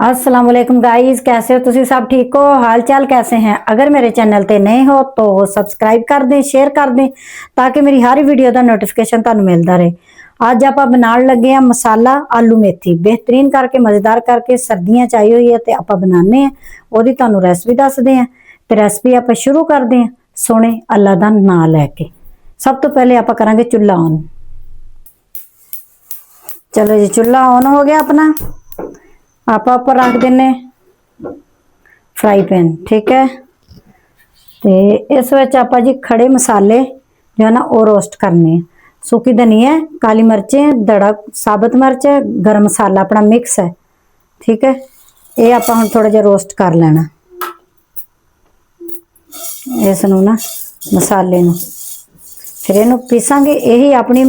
अस्सलाम वालेकुम गाइस, कैसे हो तुसी सब? ठीक हो? हाल चाल कैसे हैं? अगर मेरे चैनल ते नए हो तो सब्सक्राइब कर दें, शेयर कर दें ताकि मेरी हर वीडियो का नोटिफिकेशन तुहानू मिलता रहे। अज आप बनाने लगे हैं मसाला आलू मेथी, बेहतरीन करके मज़ेदार करके सर्दियां चाहिए हुई है तो आप बनाने हैं ओदी तुहानू रेसिपी दसदे हैं। तो रेसिपी आप शुरू करते हैं सोने अल्लाह का नाम लैके। सब तो पहले आप करांगे चुल्हा ऑन। चलो जी, चुल्हा ऑन हो गया अपना। आप ऊपर रख देने फ्राई पैन, ठीक है। तो इस विच आप जी खड़े मसाले जो है ना वो रोस्ट करने। सूखी धनिया, काली मिर्चें, दड़ा साबुत मिर्च, गर्म मसाला अपना मिक्स है, ठीक है। ये आप हम थोड़ा जिहा रोस्ट कर लेना इस नूं ना मसाले नूं। फिर इनू पीसांगे, यही अपनी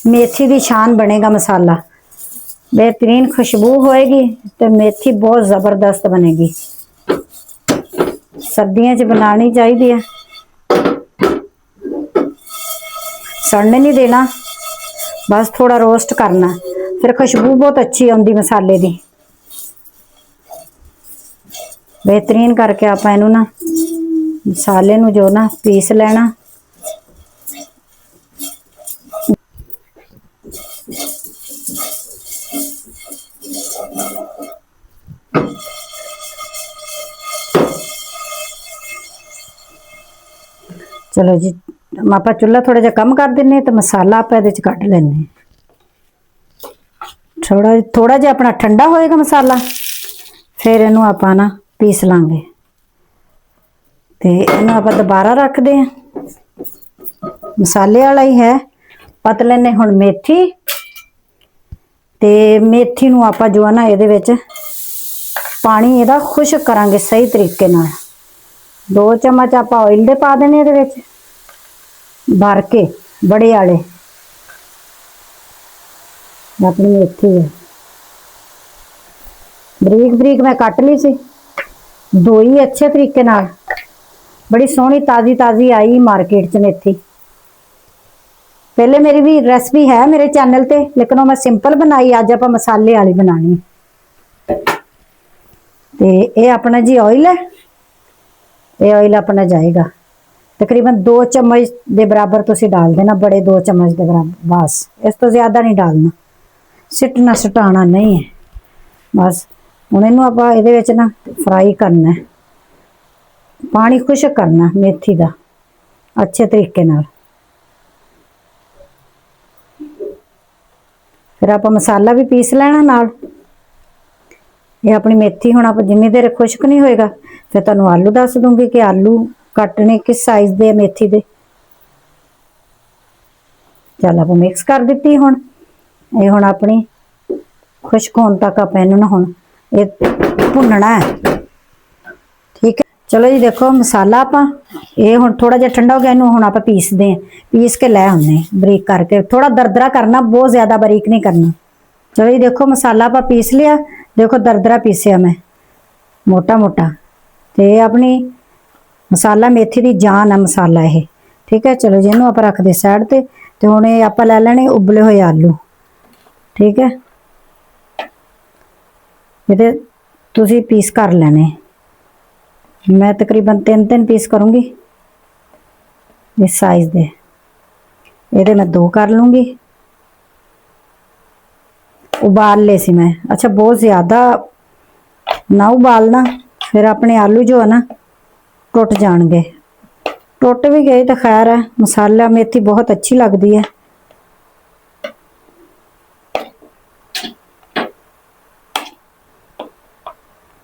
मेथी की शान बनेगा मसाला। बेहतरीन खुशबू होएगी तो मेथी बहुत ज़बरदस्त बनेगी। सर्दियों च बनानी चाहिए है, सड़ने नहीं देना, बस थोड़ा रोस्ट करना, फिर खुशबू बहुत अच्छी आती मसाले की। बेहतरीन करके आप इनू ना मसाले नू जो ना पीस लेना। चलो जी, आप चुल्हा थोड़ा जिहा कम कर दें तो मसाला आप ये कट लें। थोड़ा थोड़ा जिहा अपना ठंडा होएगा मसाला, फिर इनू आप ना पीस लांगे। तो इनू आप दोबारा रख दें, मसाले वाला ही है। पत लेने हुण मेथी, ते मेथी नू आप जो है ना ये पानी इहदा खुश्क करांगे सही तरीके नाल। 2 चम्मच आप ऑयल दे पा देने ये भर के बड़े आले। अपनी मेथी है बरीक बरीक मैं कट ली सी, धोई अच्छे तरीके नाल। बड़ी सोहनी ताज़ी ताज़ी आई मार्केट च मेथी। पहले मेरी भी रेसिपी है मेरे चैनल ते, लेकिन मैं सिंपल बनाई, अज आप मसाले वाली बनानी। तो ये अपना जी ऑयल है, ये ऑयल अपना जाएगा तकरीबन 2 चम्मच के बराबर तुसी डाल देना, बड़े 2 चम्मच के बराबर, बस इस तो ज़्यादा नहीं डालना, सिटना सटाना नहीं है। बस हुण इनू आप ये ना फ्राई करना है, पानी खुश्क करना मेथी का अच्छे तरीके नाल। फिर आप मसाला भी पीस लेना नाल। ये अपनी मेथी हुण आप जिन्नी देर खुश्क नहीं होएगा फिर तुहानू आलू दस दूंगी कि आलू कटने किस साइज दे मेथी दे। चल आप मिक्स कर दी। हुण ये हुण अपनी खुश्क होने तक आप इनू ना हुण ये भुनना है, ठीक है। चलो जी, देखो मसाला आप ये हुण थोड़ा जिहा ठंडा हो गया, इनू हुण आप पीसते हैं, पीस के लै आने बरीक करके। थोड़ा दरदरा करना, बहुत ज़्यादा बारीक नहीं करना। चलो जी, देखो मसाला आप पीस लिया, देखो दरदरा पीसिया मैं मोटा मोटा। तो ये अपनी मसाला मेथी की जान है मसाला ये, ठीक है। चलो जी, इनू आप रख दे साइड ते। तो हुण ये आप लै लेने उबले हुए आलू, ठीक है। ये तुसी पीस कर लेने, मैं तकरीबन 3 पीस करूँगी इस साइज दे। ये मैं 2 कर लूँगी। उबाल ले सी मैं, अच्छा बहुत ज़्यादा ना उबालना, फिर अपने आलू जो है ना टुट जाएंगे। टुट भी गए तो खैर है, मसाला मेथी बहुत अच्छी लगती है।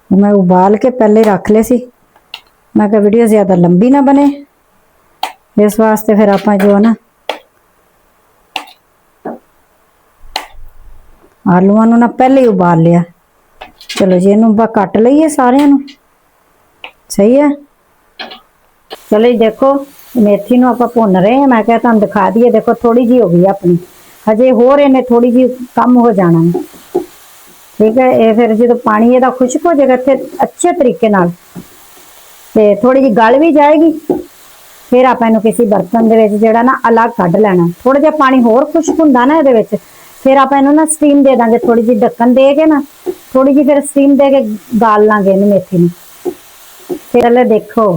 मैं उबाल के पहले रख ले सी, मैं कहा वीडियो ज़्यादा लंबी ना बने, इस वास्ते फिर आप जो है ना आलूआं नूं ना पहले ही उबाल लिया। चलो जी, इनू कट लईए सारिਆਂ नूं, सही है। चलो जी, देखो मेथी नूं आपां भुन रहे हैं, मैं क्या तुहानूं दिखा दिए। देखो थोड़ी जी हो गई अपनी, हजे होर इन्हें थोड़ी जी कम हो जाना है, ठीक है। ये फिर जो पानी इहदा खुश्क हो जाएगा फिर अच्छे तरीके नाल, ते थोड़ी जी गल भी जाएगी। फिर आप इनू किसी बर्तन दे विच जिहड़ा ना अलग कढ़ लेना। थोड़ा जिहा पानी होर खुश्क हुंदा ना इहदे विच, फिर आप इन्हू ना स्टीम दे देंगे, थोड़ी जी ढक्कन दे के ना, थोड़ी जी फिर स्टीम दे के गाल लांगे इन मेथी में। फिर अले देखो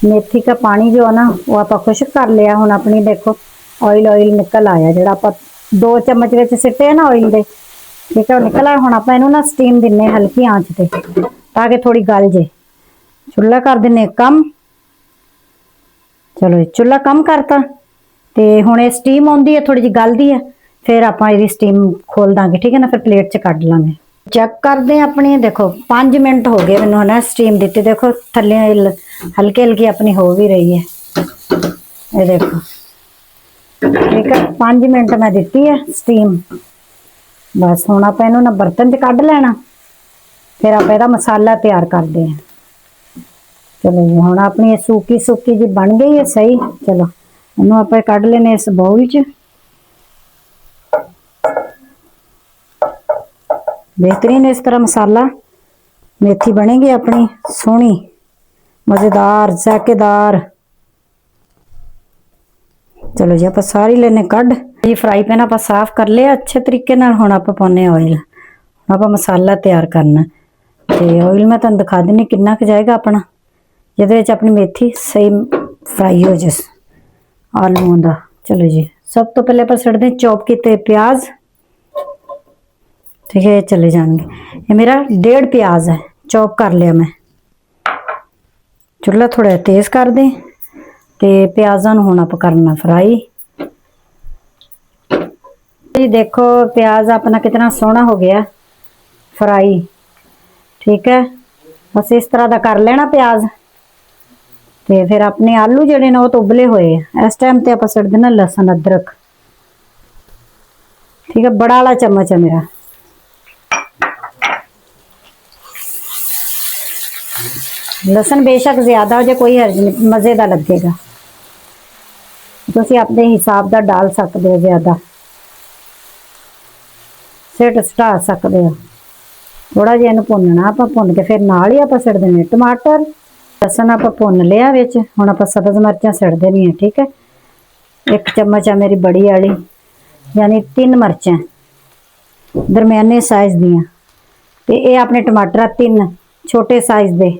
मेथी का पानी जो है ना वो आप खुश्क कर लिया। हुण अपनी देखो ऑयल ऑयल निकल आया, जो आप 2 चम्मच विच सिटे ना ऑयल दे, ठीक है, निकल आया। हुण आप इन्हू ना स्टीम दिन्ने हल्की आंच ते, ताकि थोड़ी गल जे। चुल्हा कर दिन्ने कम। चलो चुल्हा कम करता ते हुण ये स्टीम आउंदी है, थोड़ी जी गलदी है, फिर आपां इहदी स्टीम खोल दांगे, ठीक है ना। फिर प्लेट च कढ लांगे। चेक करदे अपनी, देखो 5 मिनट हो गए मैनूं ना स्टीम दित्ती। देखो थल्ले हल्की हल्की अपनी हो भी रही है, ये देखो, ठीक है। 5 मिनट मैं दित्ती है स्टीम। बस हुण आपां इहनूं ना बर्तन च कढ लेना, फिर आप इहदा मसाला तैयार करदे हैं। चलो जी हुण अपनी सूकी सूकी जी बन गई है सही। चलो इहनूं आपां कढ लेने इस बाउल च। बेहतरीन इस तरह मसाला मेथी बनेगी अपनी सोहनी मजेदार जायकेदार। चलो जी आप सारी लेने कढ़ जी। फ्राई पैन आप साफ कर लिया अच्छे तरीके नाल। हुण आप पाने ऑयल, आप मसाला तैयार करना। तो ऑयल मैं तुहानूं दिखा दिंदी किन्ना क जाएगा अपना, जिहदे विच अपनी मेथी सही फ्राई हो जाए आलूआं दा। चलो जी सब तो पहले आप सड़दे चॉप किए प्याज, ठीक है, चले जाएंगे। ये मेरा 1.5 प्याज है, चॉप कर लिया मैं। चुल्हा थोड़ा तेज कर दें ते प्याज़ां नूं हुण आप करना फ्राई। जी देखो प्याज अपना कितना सोहना हो गया फ्राई, ठीक है। बस इस तरह का कर लेना प्याज। ते फिर अपने आलू जिहड़े ने वो तो उबले हुए हैं। इस टाइम ते आप सड़ देना लहसुन अदरक, ठीक है, बड़ा वाला चम्मच है मेरा। लसन बेशक ज्यादा हो जाए कोई हर्ज नहीं, मजे का लगेगा। तुसीं अपने हिसाब का डाल सकते हो, ज्यादा सिट सटा सकते हो। थोड़ा जिहा इहनूं भुनना, आप भुन के फिर नाल ही आप सिट देने टमाटर। लसन आप भुन लिया विच। हुण आप सब्ज़ मिर्चां सिट देनियां, ठीक है। 1 चम्मच है मेरी बड़ी वाली, यानी 3 मिर्चां दरमियाने साइज़ दियां। ते ये अपने टमाटर 3 छोटे साइज़ दे।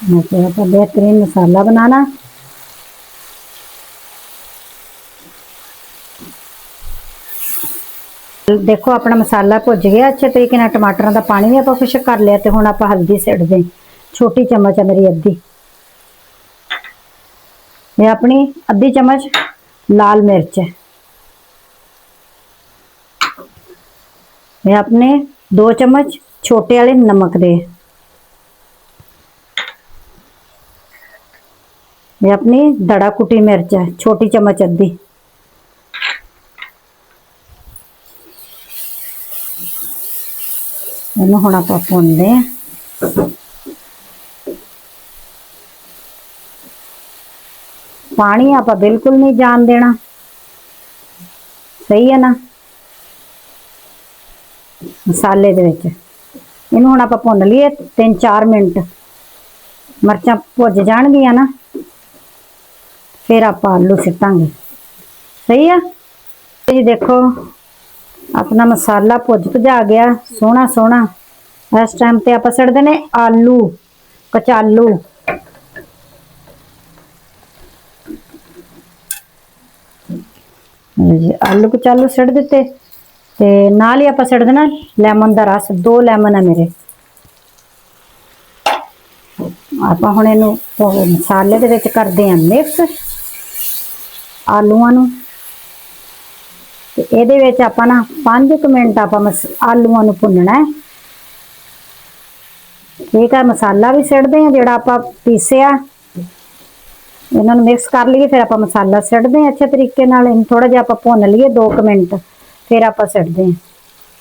बेहतरीन मसाला बनाना। देखो अपना मसाला भुज गया अच्छे तरीके नाल। टमाटरां दा पानी भी आपां खुश्क कर लिया। ते हुण आपां हल्दी सिट दें, छोटी चम्मच है मेरी अद्धी। ये अपनी अद्धी चम्मच लाल मिर्च है। ये अपने 2 चम्मच छोटे वाले नमक दे। ये अपनी दड़ा कुटी मिर्च है, छोटी चम्मच अद्धी। इहनूं हुण आपां भुनदे हां। पानी आपां बिल्कुल नहीं जान देना, सही है ना, मसाले दे विच। इहनूं हुण आपां भुन लईए 3-4 मिनट। मिर्चां भुज जाणगियां ना, फिर आप आलू सिटांगे, सही है जी। देखो अपना मसाला भुज भुजा गया सोहना सोहना। इस टाइम ते आप सिट देने आलू कचालू। जी आलू कचालू सिट दिते ते नाल ही आप सिट देना लैमन का रस। 2 लैमन है मेरे। आप हुण इहनूं मसाले दे विच करदे हां मिक्स आलूआं नूं। ते इहदे विच आपां ना 5 मिनट आपां आलूआं नूं भुनना है, ठीक है। मसाला भी सिटदे हां जिहड़ा आपां पीसिया, इन्हां नूं मिक्स कर लीए। फिर आपां मसाला सिटदे हां अच्छे तरीके नाल। थोड़ा जिहा आपां भुन लीए 2 मिनट, फिर आपां सिटदे हां।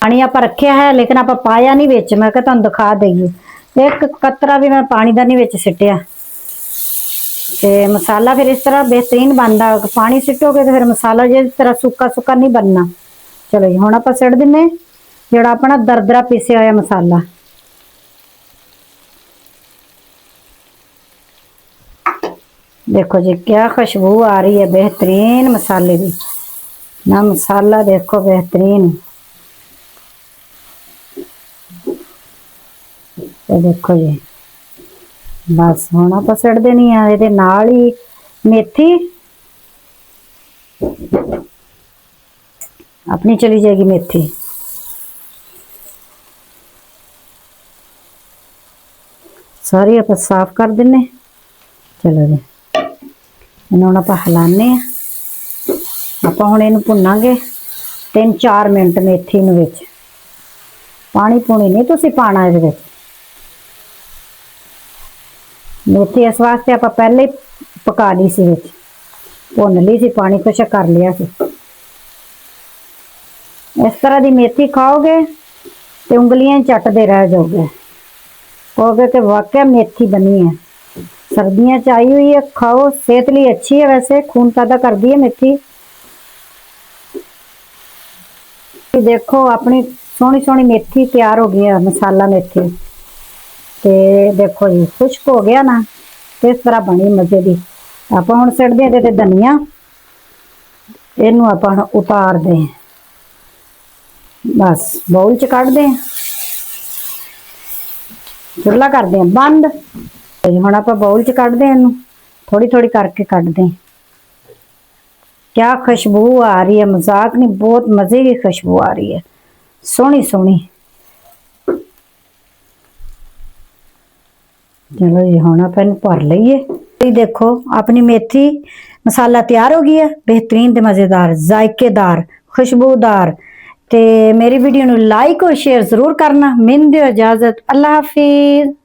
पानी आपां रखिया है लेकिन आपां पाया नहीं विच, मैं कहा तुहानूं दिखा दईए। 1 कतरा भी मैं पानी दा नहीं विच सिटिया। ते मसाला फिर इस तरह बेहतरीन बनता। पानी सिटोगे तो फिर मसाला जिस तरह सुक्का सुक्का नहीं बनना। चलो जी हुण आपां सिट दिन्ने ਜਿਹੜਾ ਆਪਣਾ ਦਰਦਰਾ ਪੀਸਿਆ ਹੋਇਆ ਮਸਾਲਾ। देखो जी क्या खुशबू आ रही है बेहतरीन मसाले की ना। मसाला देखो बेहतरीन। तो देखो जी बस हुण आपां सिट देनी है इहदे नाल ही मेथी अपनी चली जाएगी। मेथी सारी आप साफ कर देने। चलो जी इन्हूं हुण आपां हिलाने आपां हुण इहनूं भुनांगे 3-4 मिनट। मेथी नूं विच पानी पूनी नहीं तुसीं पाना इहदे विच। मेथी इस वास्ते आपां पहले ही पका ली सी, विच भुन ली सी, पानी कुछ कर लिया सी। इस तरह की मेथी खाओगे तो उंगलियां चटते रह जाओगे, कहोगे कि वाकई मेथी बनी है। सर्दियां च आई हुई है, खाओ, सेहत लिए अच्छी है। वैसे खून ताजा करती है मेथी। देखो अपनी सोहनी सोहनी मेथी तैयार हो गई है, मसाला मेथी। ते देखो जी खुश्क हो गया ना, इस तरह बनी मजे की। आप हुण सिट दे धनिया, इनू आप उतार दें, बस बाउल च कढ़ दें, चुल्हा कर दें बंद। हुण आप बाउल च कढ़ दें, इनू थोड़ी थोड़ी करके कढ़ दें। क्या खुशबू आ रही है, मजाक नहीं, बहुत मजे की खुशबू आ रही है, सोहनी सोहनी। चलो जी हुण आप इनू भर लईए। देखो अपनी मेथी मसाला तैयार हो गया है, बेहतरीन ते मजेदार, जायकेदार, खुशबूदार। ते मेरी वीडियो नू लाइक और शेयर जरूर करना। मिल दियो इजाजत, अल्लाह हाफिज।